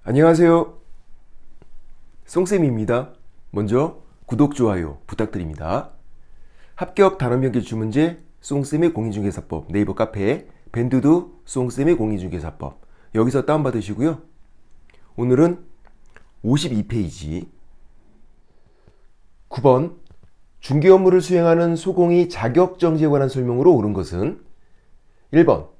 안녕하세요. 송쌤입니다. 먼저 구독, 좋아요 부탁드립니다. 합격 단원명기 주문제 송쌤의 공인중개사법 네이버 카페 밴드도 송쌤의 공인중개사법 여기서 다운받으시고요. 오늘은 52페이지 9번 중개 업무를 수행하는 소공이 자격정지에 관한 설명으로 옳은 것은 1번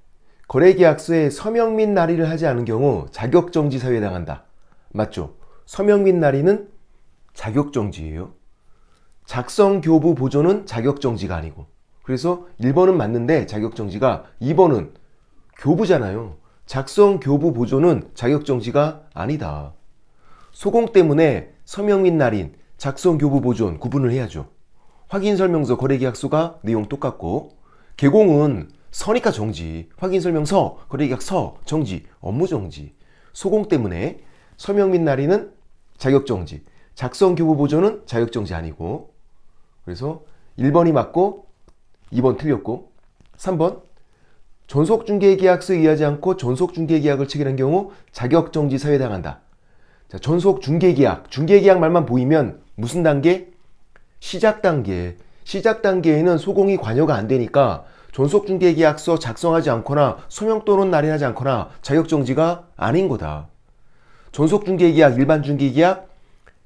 거래계약서에 서명 및 날인을 하지 않은 경우 자격정지 사유에 해당한다. 맞죠? 서명 및 날인은 자격정지예요. 작성교부 보조는 자격정지가 아니고, 그래서 1번은 맞는데 자격정지가, 2번은 교부잖아요. 작성교부 보조는 자격정지가 아니다. 소공 때문에 서명 및 날인, 작성교부 보조는 구분을 해야죠. 확인설명서, 거래계약서가 내용 똑같고, 개공은 서니까 정지, 확인설명서, 거래계약서, 정지, 업무정지. 소공 때문에 서명 및 날인은 자격정지, 작성교부보조는 자격정지 아니고, 그래서 1번이 맞고 2번 틀렸고, 3번 전속중개계약서에 의하지 않고 전속중개계약을 체결한 경우 자격정지 사유에 해당한다. 자, 전속중개계약, 중개계약 말만 보이면 무슨 단계? 시작 단계. 시작 단계에는 소공이 관여가 안 되니까 전속중개계약서 작성하지 않거나 서명 또는 날인하지 않거나 자격정지가 아닌 거다. 전속중개계약, 일반중개계약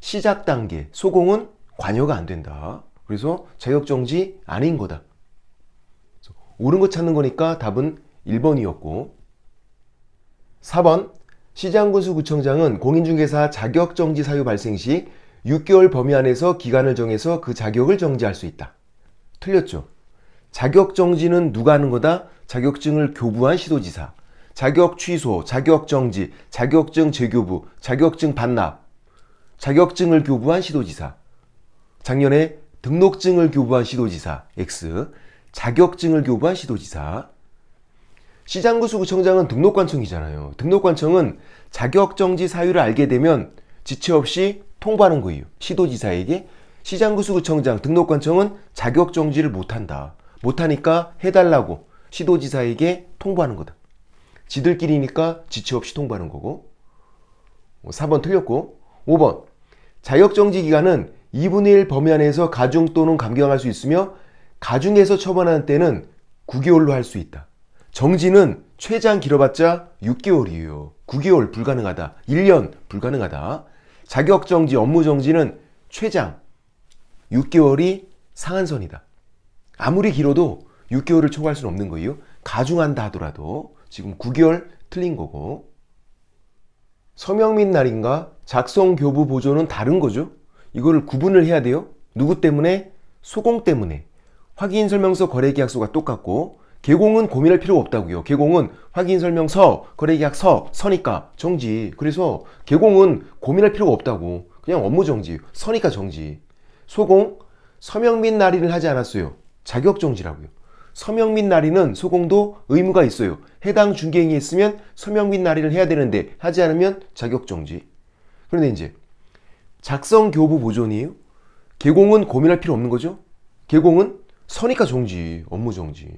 시작 단계, 소공은 관여가 안 된다. 그래서 자격정지 아닌 거다. 옳은 거 찾는 거니까 답은 1번이었고, 4번 시장군수구청장은 공인중개사 자격정지 사유 발생 시 6개월 범위 안에서 기간을 정해서 그 자격을 정지할 수 있다. 틀렸죠? 자격정지는 누가 하는 거다? 자격증을 교부한 시도지사. 자격 취소, 자격정지, 자격증 재교부, 자격증 반납. 자격증을 교부한 시도지사. 작년에 등록증을 교부한 시도지사 X. 자격증을 교부한 시도지사. 시장군수구청장은 등록관청이잖아요. 등록관청은 자격정지 사유를 알게 되면 지체 없이 통보하는 거예요. 시도지사에게. 시장군수구청장, 등록관청은 자격정지를 못한다. 못하니까 해달라고 시도지사에게 통보하는 거다. 지들끼리니까 지체 없이 통보하는 거고. 4번 틀렸고, 5번 자격정지 기간은 2분의 1 범위 안에서 가중 또는 감경할 수 있으며 가중해서 처분하는 때는 9개월로 할 수 있다. 정지는 최장 길어봤자 6개월이에요. 9개월 불가능하다. 1년 불가능하다. 자격정지, 업무정지는 최장 6개월이 상한선이다. 아무리 길어도 6개월을 초과할 수는 없는 거예요. 가중한다 하더라도 지금 9개월 틀린 거고, 서명 및 날인과 작성교부 보조는 다른 거죠. 이거를 구분을 해야 돼요. 누구 때문에? 소공 때문에. 확인설명서, 거래계약서가 똑같고, 개공은 고민할 필요가 없다고요. 개공은 확인설명서, 거래계약서, 서니까 정지. 그래서 개공은 고민할 필요가 없다고. 그냥 업무정지, 서니까 정지. 소공, 서명 및 날인을 하지 않았어요. 자격정지라고요. 서명 및 날인은 소공도 의무가 있어요. 해당 중개행위 했으면 서명 및 날인을 해야 되는데 하지 않으면 자격정지. 그런데 이제 작성교부 보존이에요. 개공은 고민할 필요 없는 거죠. 개공은 서니까 정지, 업무정지.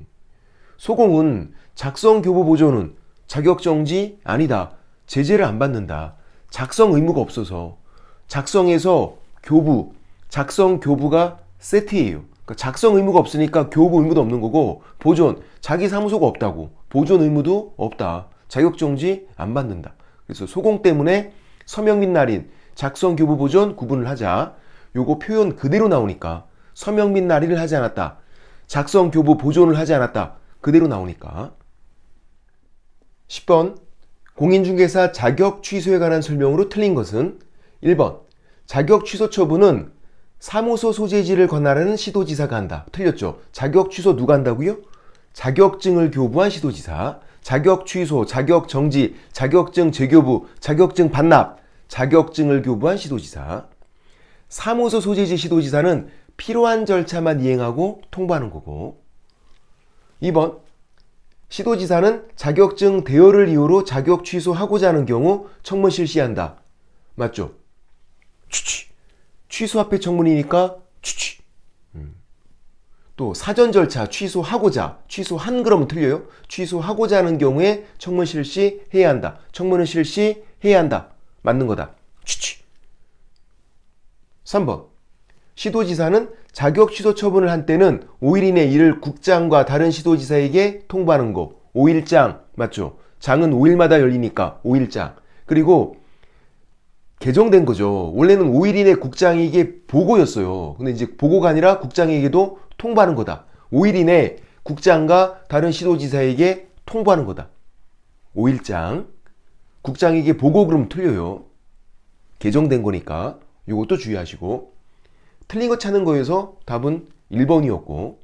소공은 작성교부 보존은 자격정지 아니다. 제재를 안 받는다. 작성 의무가 없어서. 작성해서 교부, 작성교부가 세트예요. 작성 의무가 없으니까 교부 의무도 없는 거고, 보존, 자기 사무소가 없다고 보존 의무도 없다. 자격정지 안 받는다. 그래서 소공 때문에 서명 및 날인, 작성 교부 보존 구분을 하자. 요거 표현 그대로 나오니까 서명 및 날인을 하지 않았다, 작성 교부 보존을 하지 않았다, 그대로 나오니까. 10번 공인중개사 자격 취소에 관한 설명으로 틀린 것은 1번 자격 취소 처분은 사무소 소재지를 관할하는 시도지사가 한다. 틀렸죠? 자격 취소 누가 한다고요? 자격증을 교부한 시도지사. 자격 취소, 자격 정지, 자격증 재교부, 자격증 반납, 자격증을 교부한 시도지사. 사무소 소재지 시도지사는 필요한 절차만 이행하고 통보하는 거고. 2번 시도지사는 자격증 대여를 이유로 자격 취소하고자 하는 경우 청문 실시한다. 맞죠? 취소 앞에 청문이니까 취취. 또 사전 절차 취소하고자, 취소한 그러면 틀려요. 취소하고자 하는 경우에 청문 실시해야 한다. 청문은 실시해야 한다. 맞는 거다. 취취. 3번. 시도지사는 자격 취소 처분을 한 때는 5일 이내 이를 국장과 다른 시도지사에게 통보하는 거. 5일장 맞죠? 장은 5일마다 열리니까 5일장. 그리고 개정된 거죠. 원래는 5일 이내 국장에게 보고였어요. 근데 이제 보고가 아니라 국장에게도 통보하는 거다. 5일 이내 국장과 다른 시도지사에게 통보하는 거다. 5일장. 국장에게 보고 그러면 틀려요. 개정된 거니까 이것도 주의하시고. 틀린 거 찾는 거에서 답은 1번이었고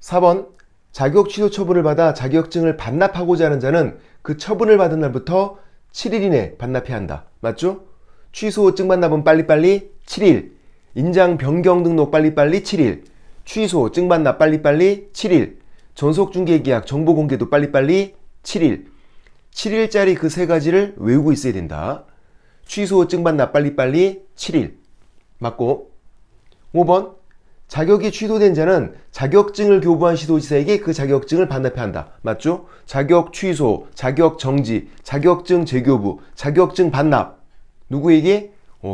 4번 자격 취소 처분을 받아 자격증을 반납하고자 하는 자는 그 처분을 받은 날부터 7일 이내 반납해야 한다. 맞죠? 취소 증반납은 빨리빨리 7일, 인장 변경 등록 빨리빨리 7일, 취소 증반납 빨리빨리 7일, 전속중개계약 정보 공개도 빨리빨리 7일. 7일짜리 그 세 가지를 외우고 있어야 된다. 취소 증반납 빨리빨리 7일. 맞고 5번 자격이 취소된 자는 자격증을 교부한 시도지사에게 그 자격증을 반납해야 한다. 맞죠? 자격 취소, 자격 정지, 자격증 재교부, 자격증 반납. 누구에게?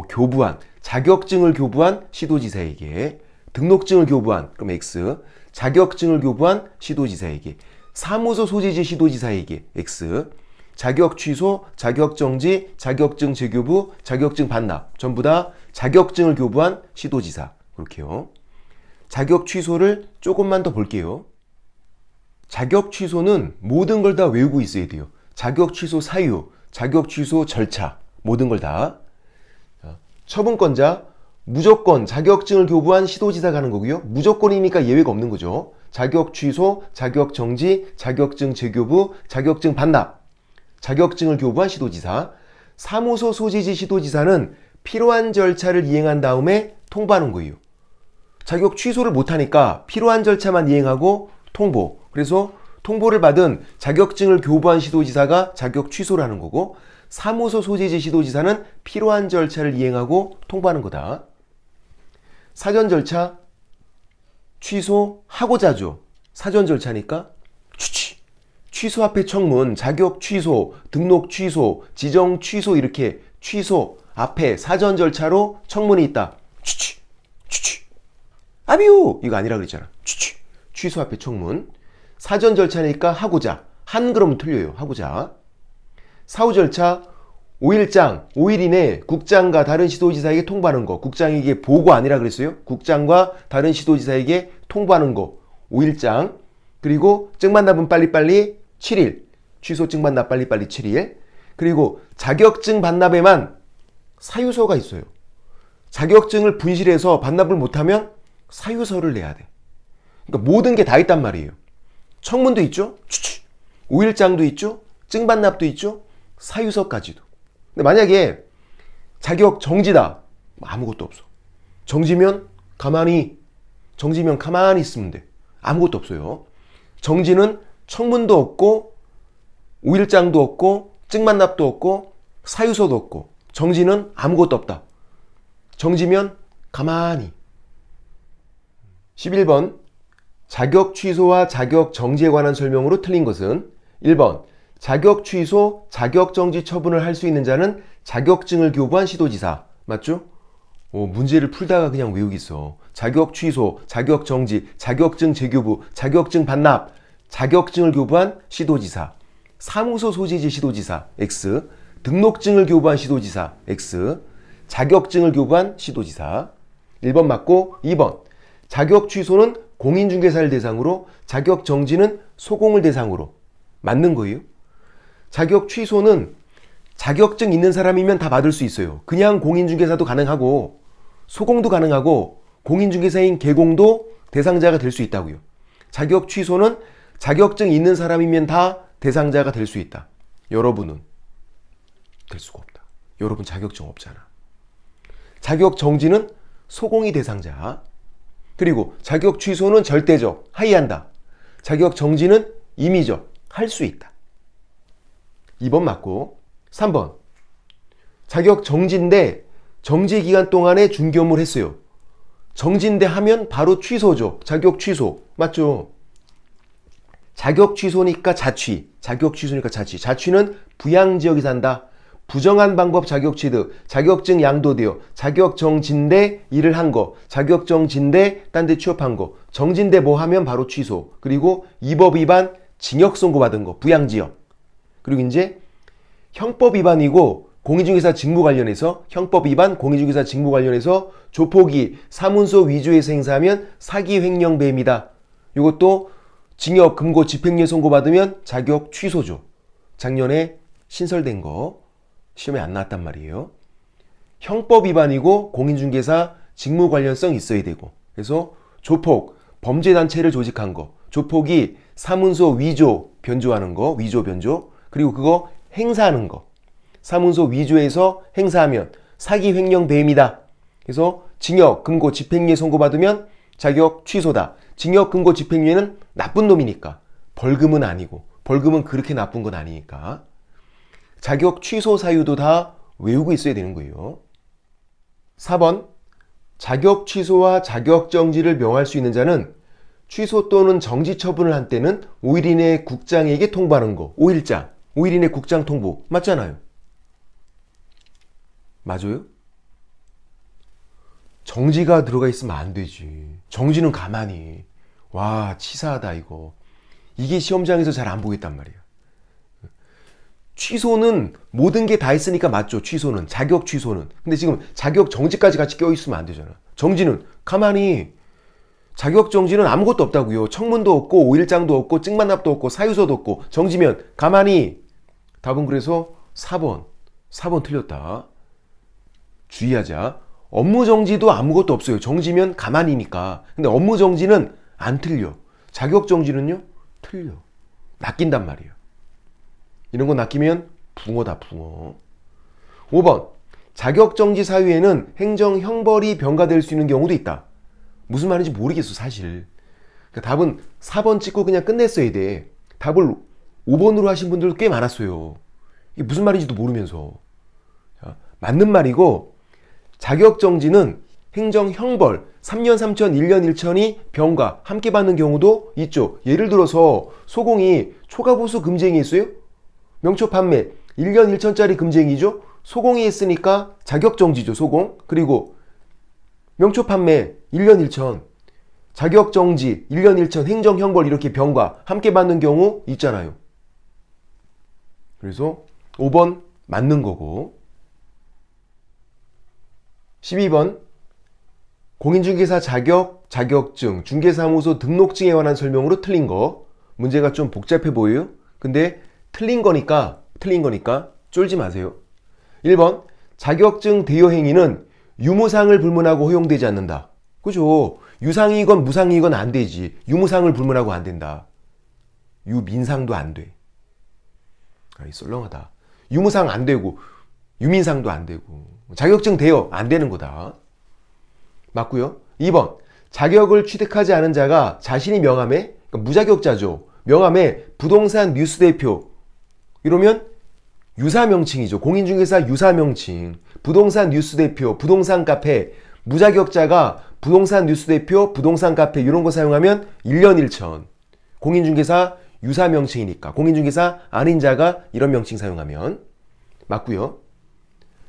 교부한. 자격증을 교부한 시도지사에게. 등록증을 교부한. 그럼 X. 자격증을 교부한 시도지사에게. 사무소 소재지 시도지사에게. X. 자격 취소, 자격 정지, 자격증 재교부, 자격증 반납. 전부 다 자격증을 교부한 시도지사. 그렇게요. 자격 취소를 조금만 더 볼게요. 자격 취소는 모든 걸 다 외우고 있어야 돼요. 자격 취소 사유, 자격 취소 절차, 모든 걸 다. 처분권자, 무조건 자격증을 교부한 시도지사가 하는 거고요. 무조건이니까 예외가 없는 거죠. 자격 취소, 자격 정지, 자격증 재교부, 자격증 반납. 자격증을 교부한 시도지사. 사무소 소재지 시도지사는 필요한 절차를 이행한 다음에 통보하는 거예요. 자격 취소를 못하니까 필요한 절차만 이행하고 통보. 그래서 통보를 받은 자격증을 교부한 시도지사가 자격 취소를 하는 거고 사무소 소재지 시도지사는 필요한 절차를 이행하고 통보하는 거다. 사전 절차 취소하고자 하죠. 사전 절차니까 취소 앞에 청문, 자격 취소, 등록 취소, 지정 취소 이렇게 취소 앞에 사전 절차로 청문이 있다. 아비오 이거 아니라 그랬잖아. 취소 앞에 청문. 사전 절차니까 하고자. 한 그러면 틀려요. 하고자. 사후 절차 5일장 5일 이내 국장과 다른 시도지사에게 통보하는 거. 국장에게 보고 아니라 그랬어요. 국장과 다른 시도지사에게 통보하는 거. 5일장. 그리고 증반납은 빨리빨리 7일. 취소 증반납 빨리빨리 7일. 그리고 자격증 반납에만 사유서가 있어요. 자격증을 분실해서 반납을 못하면 사유서를 내야 돼. 그러니까 모든 게 다 있단 말이에요. 청문도 있죠. 5일장도 있죠. 증반납도 있죠. 사유서까지도. 근데 만약에 자격 정지다. 아무것도 없어. 정지면 가만히 있으면 돼. 아무것도 없어요. 정지는 청문도 없고 5일장도 없고 증반납도 없고 사유서도 없고 정지는 아무것도 없다. 정지면 가만히. 11번 자격 취소와 자격 정지에 관한 설명으로 틀린 것은 1번 자격 취소, 자격 정지 처분을 할 수 있는 자는 자격증을 교부한 시도지사. 맞죠? 문제를 풀다가 그냥 외우기 있어. 자격 취소, 자격 정지, 자격증 재교부, 자격증 반납, 자격증을 교부한 시도지사. 사무소 소재지 시도지사. X. 등록증을 교부한 시도지사. X. 자격증을 교부한 시도지사. 1번 맞고 2번 자격 취소는 공인중개사를 대상으로 자격 정지는 소공을 대상으로. 맞는 거예요. 자격 취소는 자격증 있는 사람이면 다 받을 수 있어요. 그냥 공인중개사도 가능하고 소공도 가능하고 공인중개사인 개공도 대상자가 될 수 있다고요. 자격 취소는 자격증 있는 사람이면 다 대상자가 될 수 있다. 여러분은 될 수가 없다. 여러분 자격증 없잖아. 자격 정지는 소공이 대상자. 그리고 자격 취소는 절대적, 하이한다. 자격 정지는 임의적, 할 수 있다. 2번 맞고 3번 자격 정지인데 정지 기간 동안에 중개업무를 했어요. 정지인데 하면 바로 취소죠. 자격 취소. 맞죠? 자격 취소니까 자취. 자격 취소니까 자취. 자취는 부양지역에 산다. 부정한 방법 자격 취득, 자격증 양도되어, 자격정진대 일을 한 거, 자격정진대 딴 데 취업한 거, 정진대 뭐 하면 바로 취소, 그리고 이 법 위반 징역 선고받은 거, 부양지역. 그리고 이제 형법 위반이고 공인중개사 직무 관련해서 형법 위반 공인중개사 직무 관련해서 조폭이 사문서 위조해서 행사하면 사기 횡령 배임이다. 이것도 징역 금고 집행유예 선고받으면 자격 취소죠. 작년에 신설된 거 시험에 안 나왔단 말이에요. 형법 위반이고 공인중개사 직무 관련성 있어야 되고, 그래서 조폭 범죄단체를 조직한 거, 조폭이 사문서 위조 변조하는 거, 위조 변조, 그리고 그거 행사하는 거, 사문서 위조해서 행사하면 사기 횡령 배임이다. 그래서 징역 금고 집행유예 선고받으면 자격 취소다. 징역 금고 집행유예는 나쁜 놈이니까, 벌금은 아니고, 벌금은 그렇게 나쁜 건 아니니까 자격 취소 사유도 다 외우고 있어야 되는 거예요. 4번, 자격 취소와 자격 정지를 명할 수 있는 자는 취소 또는 정지 처분을 한 때는 5일 이내 국장에게 통보하는 거. 5일장, 5일 이내 국장 통보. 맞잖아요. 맞아요? 정지가 들어가 있으면 안 되지. 정지는 가만히. 와, 치사하다 이거. 이게 시험장에서 잘 안 보겠단 말이야. 취소는 모든 게 다 했으니까 맞죠. 취소는, 자격 취소는. 근데 지금 자격 정지까지 같이 껴있으면 안 되잖아. 정지는 가만히, 자격 정지는 아무것도 없다고요. 청문도 없고 5일장도 없고 찍만납도 없고 사유서도 없고. 정지면 가만히. 답은 그래서 4번 틀렸다. 주의하자. 업무 정지도 아무것도 없어요. 정지면 가만히니까. 근데 업무 정지는 안 틀려. 자격 정지는요? 틀려. 낚인단 말이에요. 이런 거 낚이면 붕어다, 붕어. 5번. 자격정지 사유에는 행정 형벌이 병가될 수 있는 경우도 있다. 무슨 말인지 모르겠어, 사실. 그러니까 답은 4번 찍고 그냥 끝냈어야 돼. 답을 5번으로 하신 분들도 꽤 많았어요. 이게 무슨 말인지도 모르면서. 자, 맞는 말이고, 자격정지는 행정 형벌 3년 3천, 1년 1천이 병가 함께 받는 경우도 있죠. 예를 들어서 소공이 초과보수 금쟁이 했어요. 명초 판매 1년 1천짜리 금쟁이죠. 소공이 했으니까 자격정지죠. 소공. 그리고 명초 판매 1년 1천, 자격정지 1년 1천, 행정형벌 이렇게 병과 함께 받는 경우 있잖아요. 그래서 5번 맞는 거고. 12번 공인중개사 자격, 자격증, 중개사무소 등록증에 관한 설명으로 틀린 거. 문제가 좀 복잡해 보여요. 근데 틀린 거니까 쫄지 마세요. 1번 자격증 대여 행위는 유무상을 불문하고 허용되지 않는다. 그죠? 유상이건 무상이건 안 되지. 유무상을 불문하고 안 된다. 유민상도 안 돼. 썰렁하다. 유무상 안 되고 유민상도 안 되고 자격증 대여 안 되는 거다. 맞고요. 2번 자격을 취득하지 않은 자가 자신이 명함에, 그러니까 무자격자죠. 명함에 부동산 뉴스대표 이러면 유사명칭이죠. 공인중개사 유사명칭. 부동산 뉴스대표, 부동산 카페, 무자격자가 부동산 뉴스대표, 부동산 카페 이런 거 사용하면 1년 1천. 공인중개사 유사명칭이니까. 공인중개사 아닌 자가 이런 명칭 사용하면 맞고요.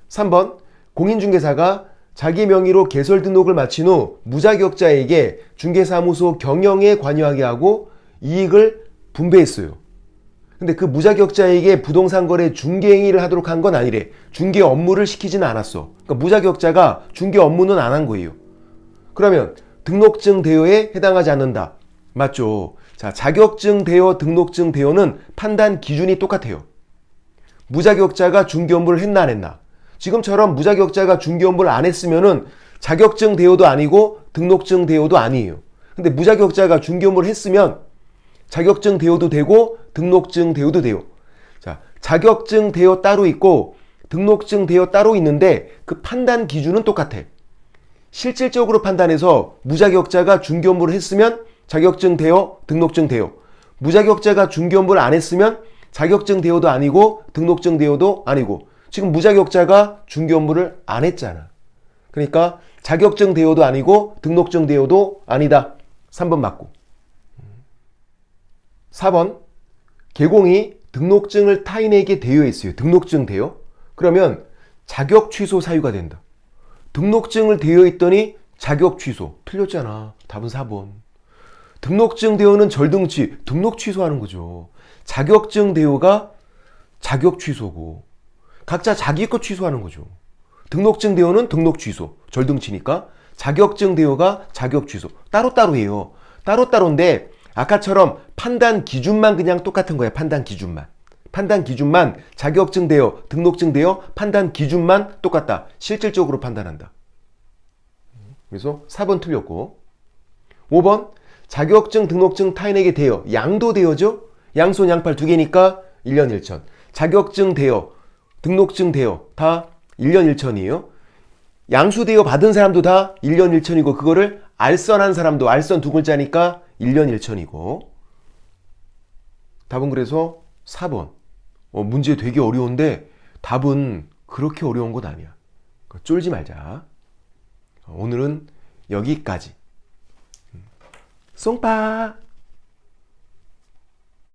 3번 공인중개사가 자기 명의로 개설 등록을 마친 후 무자격자에게 중개사무소 경영에 관여하게 하고 이익을 분배했어요. 근데 그 무자격자에게 부동산 거래 중개 행위를 하도록 한 건 아니래. 중개 업무를 시키지는 않았어. 그러니까 무자격자가 중개 업무는 안 한 거예요. 그러면 등록증 대여에 해당하지 않는다. 맞죠? 자, 자격증 대여, 등록증 대여는 판단 기준이 똑같아요. 무자격자가 중개 업무를 했나 안 했나. 지금처럼 무자격자가 중개 업무를 안 했으면은 자격증 대여도 아니고 등록증 대여도 아니에요. 근데 무자격자가 중개 업무를 했으면 자격증 대여도 되고 등록증 대여도 돼요. 자, 자격증 대여 따로 있고 등록증 대여 따로 있는데 그 판단 기준은 똑같아. 실질적으로 판단해서 무자격자가 중개 업무를 했으면 자격증 대여, 등록증 대여. 무자격자가 중개 업무를 안 했으면 자격증 대여도 아니고 등록증 대여도 아니고. 지금 무자격자가 중개 업무를 안 했잖아. 그러니까 자격증 대여도 아니고 등록증 대여도 아니다. 3번 맞고. 4번 개공이 등록증을 타인에게 대여했어요. 등록증 대여. 그러면 자격 취소 사유가 된다. 등록증을 대여 있더니 자격 취소. 틀렸잖아. 답은 4번. 등록증 대여는 절등치. 등록 취소하는 거죠. 자격증 대여가 자격 취소고 각자 자기 것 취소하는 거죠. 등록증 대여는 등록 취소. 절등치니까. 자격증 대여가 자격 취소. 따로따로 해요. 따로따로인데 아까처럼 판단 기준만 그냥 똑같은 거예요. 판단 기준만. 판단 기준만 자격증 대여, 등록증 대여, 판단 기준만 똑같다. 실질적으로 판단한다. 그래서 4번 틀렸고 5번 자격증, 등록증 타인에게 대여. 양도 대여죠? 양손 양팔 두 개니까 1년 1천. 자격증 대여, 등록증 대여 다 1년 1천이에요. 양수 대여 받은 사람도 다 1년 1천이고 그거를 알선한 사람도 알선 두 글자니까 1년 1천이고 답은 그래서 4번. 문제 되게 어려운데 답은 그렇게 어려운 건 아니야. 쫄지 말자. 오늘은 여기까지. 송파!